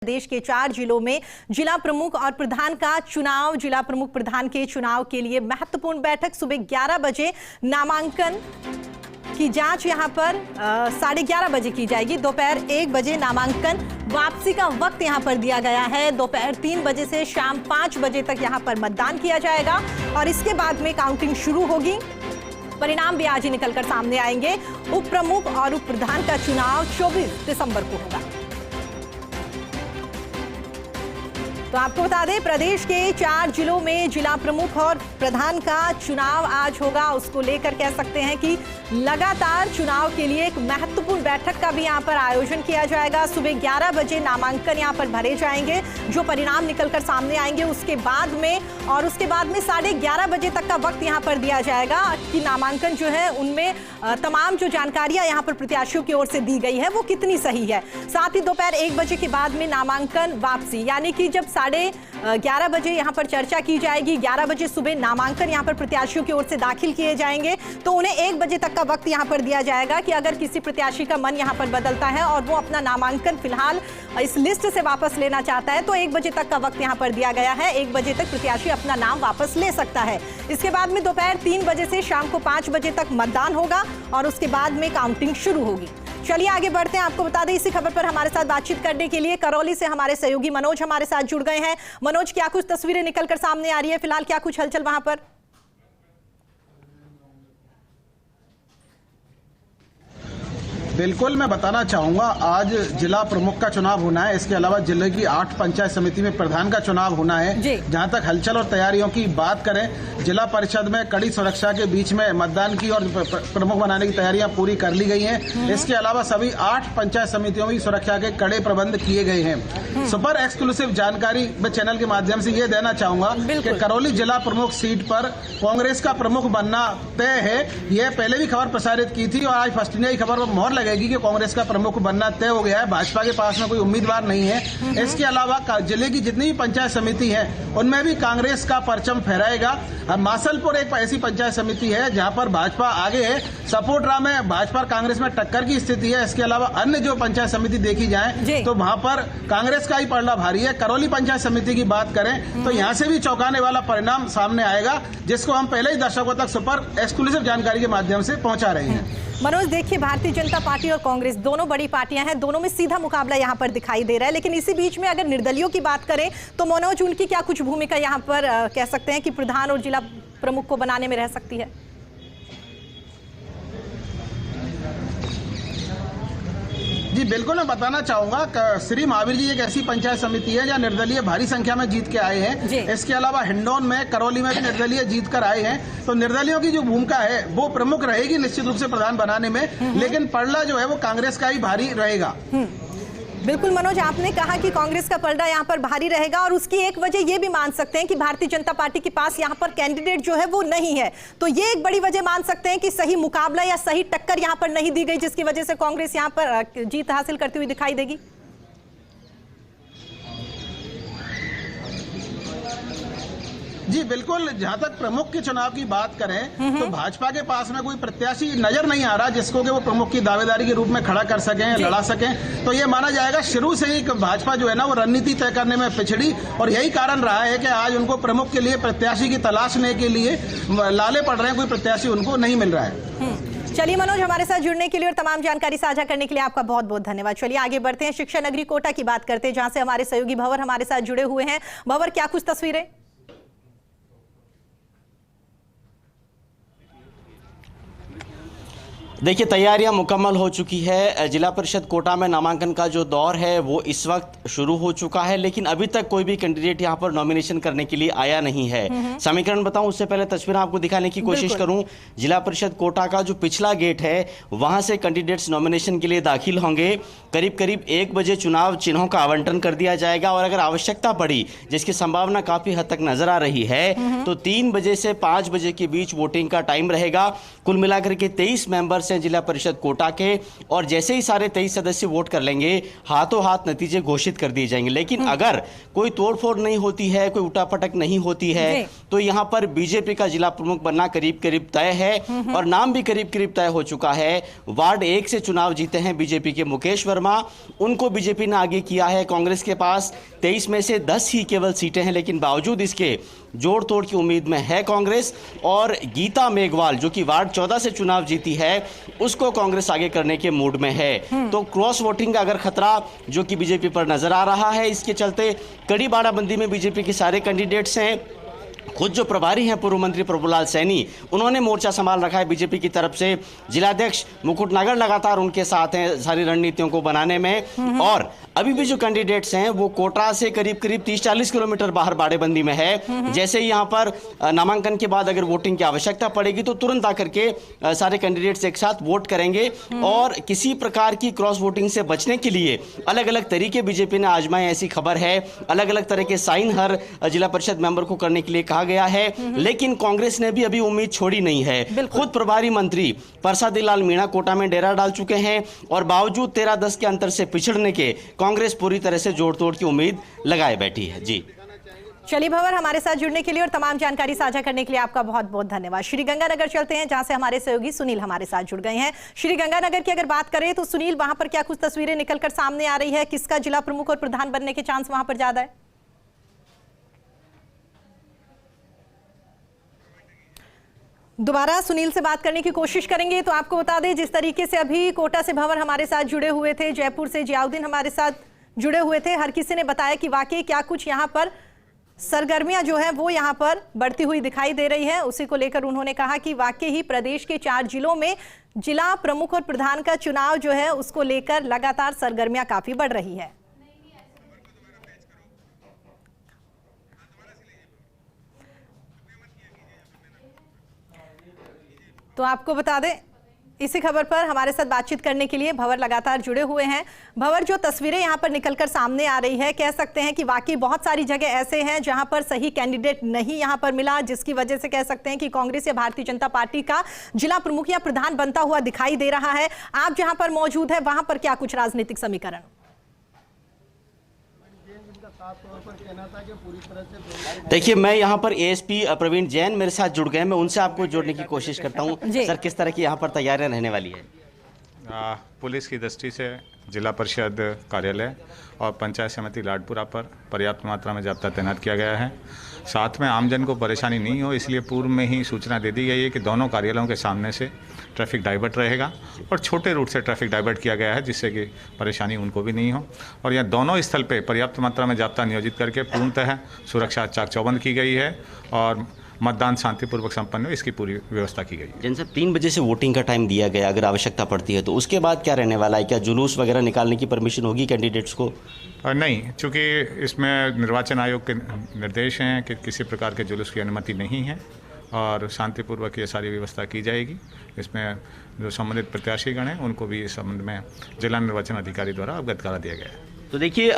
प्रदेश के 4 जिलों में जिला प्रमुख और प्रधान का चुनाव। जिला प्रमुख प्रधान के चुनाव के लिए महत्वपूर्ण बैठक। सुबह 11 बजे नामांकन की जांच यहां पर 11:30 बजे की जाएगी। दोपहर 1 बजे नामांकन वापसी का वक्त यहां पर दिया गया है। दोपहर 3 बजे से शाम 5 बजे तक यहां पर मतदान किया जाएगा और इसके बाद में काउंटिंग शुरू होगी। परिणाम भी आज ही निकलकर सामने आएंगे। उप प्रमुख और उप प्रधान का चुनाव 24 दिसंबर को होगा। तो आपको बता दें, प्रदेश के 4 जिलों में जिला प्रमुख और प्रधान का चुनाव आज होगा। उसको लेकर कह सकते हैं कि लगातार चुनाव के लिए एक महत्वपूर्ण बैठक का भी यहां पर आयोजन किया जाएगा। सुबह 11 बजे नामांकन यहां पर भरे जाएंगे। जो परिणाम निकलकर सामने आएंगे उसके बाद में 11:30 बजे तक का वक्त यहां पर दिया जाएगा कि नामांकन जो है उनमें तमाम जो जानकारियां यहां पर प्रत्याशियों की ओर से दी गई है वो कितनी सही है। साथ ही दोपहर 1 बजे के बाद में नामांकन वापसी, यानी कि जब 11:30 बजे यहां पर चर्चा की जाएगी, 11 बजे सुबह नामांकन यहां पर प्रत्याशियों की ओर से दाखिल किए जाएंगे, तो उन्हें 1 बजे तक का वक्त यहां पर दिया जाएगा कि अगर किसी प्रत्याशी का मन यहां पर बदलता है और वो अपना नामांकन फिलहाल इस लिस्ट से वापस लेना चाहता है तो 1 बजे तक का वक्त यहां पर दिया गया है। 1 बजे तक प्रत्याशी अपना नाम वापस ले सकता है। इसके बाद में दोपहर 3 बजे से शाम को 5 बजे तक मतदान होगा और उसके बाद में काउंटिंग शुरू होगी। चलिए आगे बढ़ते हैं। आपको बता दें, इसी खबर पर हमारे साथ बातचीत करने के लिए करौली से हमारे सहयोगी मनोज हमारे साथ जुड़ गए हैं। मनोज, क्या कुछ तस्वीरें निकलकर सामने आ रही है फिलहाल, क्या कुछ हलचल वहां पर? बिल्कुल, मैं बताना चाहूंगा, आज जिला प्रमुख का चुनाव होना है। इसके अलावा जिले की 8 पंचायत समिति में प्रधान का चुनाव होना है। जहां तक हलचल और तैयारियों की बात करें, जिला परिषद में कड़ी सुरक्षा के बीच में मतदान की और प्रमुख बनाने की तैयारियां पूरी कर ली गई हैं। इसके अलावा सभी 8 पंचायत समितियों में सुरक्षा के कड़े प्रबंध किए गए हैं। सुपर एक्सक्लूसिव जानकारी मैं चैनल के माध्यम से ये देना चाहूंगा कि करौली जिला प्रमुख सीट पर कांग्रेस का प्रमुख बनना तय है। यह पहले भी खबर प्रसारित की थी और आज फर्स्ट इंडिया की खबर पर मोहर लगेगी कि कांग्रेस का प्रमुख बनना तय हो गया है। भाजपा के पास में कोई उम्मीदवार नहीं है। इसके अलावा जिले की जितनी भी पंचायत समिति है उनमें भी कांग्रेस का परचम फहराएगा। मासलपुर एक ऐसी पंचायत समिति है जहां पर भाजपा आगे है। सपोटरा में भाजपा कांग्रेस में टक्कर की स्थिति है। इसके अलावा अन्य जो पंचायत समिति देखी जाए तो वहां पर कांग्रेस का ही पलड़ा भारी है। करौली पंचायत समिति की बात करें तो यहां से भी चौंकाने वाला परिणाम सामने आएगा, जिसको हम पहले ही दर्शकों तक सुपर एक्सक्लूसिव जानकारी के माध्यम से पहुंचा रहे हैं। मनोज, देखिए, भारतीय जनता पार्टी और कांग्रेस दोनों बड़ी पार्टियां हैं, दोनों में सीधा मुकाबला यहां पर दिखाई दे रहा है। लेकिन इसी बीच में अगर निर्दलियों की बात करें तो मनोज, उनकी क्या कुछ भूमिका यहां पर कह सकते हैं कि प्रधान और जिला प्रमुख को बनाने में रह सकती है? जी बिल्कुल, मैं बताना चाहूंगा, श्री महावीर जी एक ऐसी पंचायत समिति है जहां निर्दलीय भारी संख्या में जीत के आए हैं। इसके अलावा हिंडौन में, करौली में भी निर्दलीय जीत कर आए हैं। तो निर्दलियों की जो भूमिका है वो प्रमुख रहेगी निश्चित रूप से प्रधान बनाने में, लेकिन पलड़ा जो है वो कांग्रेस का ही भारी रहेगा। बिल्कुल मनोज, आपने कहा कि कांग्रेस का पलड़ा यहां पर भारी रहेगा और उसकी एक वजह ये भी मान सकते हैं कि भारतीय जनता पार्टी के पास यहां पर कैंडिडेट जो है वो नहीं है। तो ये एक बड़ी वजह मान सकते हैं कि सही मुकाबला या सही टक्कर यहां पर नहीं दी गई, जिसकी वजह से कांग्रेस यहां पर जीत हासिल करती हुई दिखाई देगी। जी बिल्कुल, जहां तक प्रमुख के चुनाव की बात करें तो भाजपा के पास में कोई प्रत्याशी नजर नहीं आ रहा जिसको कि वो प्रमुख की दावेदारी के रूप में खड़ा कर सकें, लड़ा सकें। तो ये माना जाएगा शुरू से ही भाजपा जो है ना वो रणनीति तय करने में पिछड़ी, और यही कारण रहा है कि आज उनको प्रमुख के लिए प्रत्याशी की तलाशने के लिए लाले पड़ रहे हैं। कोई प्रत्याशी उनको नहीं मिल रहा है। चलिए मनोज, हमारे साथ जुड़ने के लिए और तमाम जानकारी साझा करने के लिए आपका बहुत बहुत धन्यवाद। चलिए आगे बढ़ते हैं, शिक्षा नगरी कोटा की बात करते हैं जहां से हमारे सहयोगी भंवर हमारे साथ जुड़े हुए हैं। भंवर, क्या कुछ तस्वीरें? देखिए, तैयारियां मुकम्मल हो चुकी है। जिला परिषद कोटा में नामांकन का जो दौर है वो इस वक्त शुरू हो चुका है, लेकिन अभी तक कोई भी कैंडिडेट यहां पर नॉमिनेशन करने के लिए आया नहीं है। समीकरण बताऊं उससे पहले तस्वीर आपको दिखाने की कोशिश करूं। जिला परिषद कोटा का जो पिछला गेट है वहां से कैंडिडेट्स नॉमिनेशन के लिए दाखिल होंगे। करीब करीब 1 बजे चुनाव चिन्हों का आवंटन कर दिया जाएगा और अगर आवश्यकता पड़ी, जिसकी संभावना काफी हद तक नजर आ रही है, तो 3 बजे से 5 बजे के बीच वोटिंग का टाइम रहेगा। कुल मिलाकर के 23 मेंबर सदस्य हैं जिला परिषद कोटा के, और जैसे ही सारे 23 सदस्य वोट कर लेंगे हाथों हाथ नतीजे घोषित कर दिए जाएंगे। लेकिन अगर कोई तोड़फोड़ नहीं होती है, कोई उठापटक नहीं होती है, तो यहाँ पर बीजेपी का जिला प्रमुख बनना करीब करीब तय है और नाम भी करीब करीब तय हो चुका है। वार्ड 1 से चुनाव जीते हैं बीजेपी के मुकेश वर्मा, उनको बीजेपी ने आगे किया है। कांग्रेस के पास 23 में से 10 ही केवल सीटें हैं, लेकिन बावजूद इसके जोड़ तोड़ की उम्मीद में है कांग्रेस। और गीता मेघवाल जो कि वार्ड 14 से चुनाव जीती है, उसको कांग्रेस आगे करने के मूड में है। तो क्रॉस वोटिंग का अगर खतरा जो कि बीजेपी पर नजर आ रहा है, इसके चलते कड़ी बाड़ाबंदी में बीजेपी के सारे कैंडिडेट्स हैं। खुद जो प्रभारी हैं पूर्व मंत्री प्रभुलाल सैनी, उन्होंने मोर्चा संभाल रखा है बीजेपी की तरफ से। जिलाध्यक्ष मुकुट नागर लगातार उनके साथ हैं सारी रणनीतियों को बनाने में। और अभी भी जो कैंडिडेट्स हैं वो कोटा से करीब करीब 30-40 किलोमीटर बाहर बाड़ेबंदी में है। जैसे ही यहाँ पर नामांकन के बाद अगर वोटिंग की आवश्यकता पड़ेगी तो तुरंत आकर के सारे कैंडिडेट्स एक साथ वोट करेंगे। और किसी प्रकार की क्रॉस वोटिंग से बचने के लिए अलग अलग तरीके बीजेपी ने आजमाए, ऐसी खबर है। अलग अलग तरह के साइन हर जिला परिषद मेंबर को करने के लिए कहा गया है, लेकिन कांग्रेस ने भी अभी उम्मीद छोड़ी नहीं है। खुद प्रभारी मंत्री प्रसादी लाल मीणा कोटा में डेरा डाल चुके हैं और बावजूद 13-10 के अंतर से पिछड़ने के कांग्रेस पूरी तरह से जोड़ तोड़ की उम्मीद लगाए बैठी है। जी चलिए भंवर, हमारे साथ जुड़ने के लिए और तमाम जानकारी साझा करने के लिए आपका बहुत बहुत धन्यवाद। श्रीगंगानगर चलते हैं, जहां से हमारे सहयोगी सुनील हमारे साथ जुड़ गए हैं। श्रीगंगानगर की अगर बात करें तो सुनील, वहां पर क्या कुछ तस्वीरें निकलकर सामने आ रही है? किसका जिला प्रमुख और प्रधान बनने के चांस वहां पर ज्यादा है? दोबारा सुनील से बात करने की कोशिश करेंगे। तो आपको बता दें, जिस तरीके से अभी कोटा से भंवर हमारे साथ जुड़े हुए थे, जयपुर से जियाउद्दीन हमारे साथ जुड़े हुए थे, हर किसी ने बताया कि वाकई क्या कुछ यहाँ पर सरगर्मियां जो है वो यहाँ पर बढ़ती हुई दिखाई दे रही है। उसी को लेकर उन्होंने कहा कि वाकई ही प्रदेश के 4 जिलों में जिला प्रमुख और प्रधान का चुनाव जो है उसको लेकर लगातार सरगर्मियां काफी बढ़ रही है। तो आपको बता दें, इसी खबर पर हमारे साथ बातचीत करने के लिए भंवर लगातार जुड़े हुए हैं। भंवर, जो तस्वीरें यहां पर निकलकर सामने आ रही है, कह सकते हैं कि वाकई बहुत सारी जगह ऐसे हैं जहां पर सही कैंडिडेट नहीं यहां पर मिला, जिसकी वजह से कह सकते हैं कि कांग्रेस या भारतीय जनता पार्टी का जिला प्रमुख या प्रधान बनता हुआ दिखाई दे रहा है। आप जहां पर मौजूद है वहां पर क्या कुछ राजनीतिक समीकरण? देखिए, मैं यहाँ पर एएसपी प्रवीण जैन मेरे साथ जुड़ गए, मैं उनसे आपको जोड़ने की कोशिश करता हूँ। सर, किस तरह की यहाँ पर तैयारियां रहने वाली है? पुलिस की दृष्टि से जिला परिषद कार्यालय और पंचायत समिति लाडपुरा पर पर्याप्त मात्रा में जाब्ता तैनात किया गया है। साथ में आमजन को परेशानी नहीं हो, इसलिए पूर्व में ही सूचना दे दी गई है कि दोनों कार्यालयों के सामने से ट्रैफिक डाइवर्ट रहेगा और छोटे रूट से ट्रैफिक डाइवर्ट किया गया है, जिससे कि परेशानी उनको भी नहीं हो। और यह दोनों स्थल पे पर्याप्त मात्रा में जाब्ता नियोजित करके पूर्णतः सुरक्षा चाक चौबंद की गई है और मतदान शांतिपूर्वक संपन्न हो, इसकी पूरी व्यवस्था की गई। जैसे 3 बजे से वोटिंग का टाइम दिया गया, अगर आवश्यकता पड़ती है तो उसके बाद क्या रहने वाला है? क्या जुलूस वगैरह निकालने की परमिशन होगी कैंडिडेट्स को? नहीं, चूँकि इसमें निर्वाचन आयोग के निर्देश हैं कि किसी प्रकार के जुलूस की अनुमति नहीं है और शांतिपूर्वक ये सारी व्यवस्था की जाएगी। इसमें जो संबंधित प्रत्याशीगण हैं उनको भी इस संबंध में जिला निर्वाचन अधिकारी द्वारा अवगत करा दिया गया है। तो देखिए,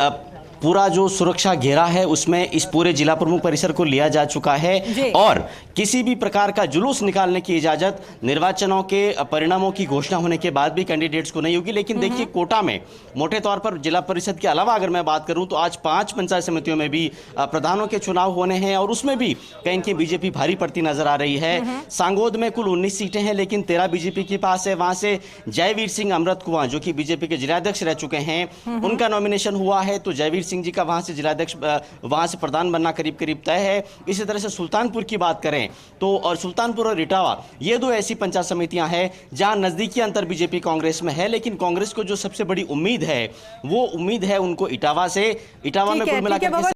पूरा जो सुरक्षा घेरा है उसमें इस पूरे जिला प्रमुख परिसर को लिया जा चुका है और किसी भी प्रकार का जुलूस निकालने की इजाजत निर्वाचनों के परिणामों की घोषणा होने के बाद भी कैंडिडेट्स को नहीं होगी। लेकिन देखिए, कोटा में मोटे तौर पर जिला परिषद के अलावा अगर मैं बात करूं तो आज 5 पंचायत समितियों में भी प्रधानों के चुनाव होने हैं और उसमें भी कहीं कहीं बीजेपी भारी पड़ती नजर आ रही है। सांगोद में कुल 19 सीटें हैं, लेकिन 13 बीजेपी के पास है। वहां से जयवीर सिंह अमृत कुआं जो कि बीजेपी के जिलाध्यक्ष रह चुके हैं, उनका नॉमिनेशन हुआ है, तो जयवीर सिंह जी का वहां से जिलाध्यक्ष, वहां से प्रधान बनना करीब करीब तय है। इसी तरह से सुल्तानपुर की बात करें तो और सुल्तानपुर और इटावा, ये 2 ऐसी पंचायत समितियां हैं जहां नजदीकी अंतर बीजेपी कांग्रेस में है, लेकिन कांग्रेस को जो सबसे बड़ी उम्मीद है वो उम्मीद है उनको इटावा से। इटावा में कुल मिलाकर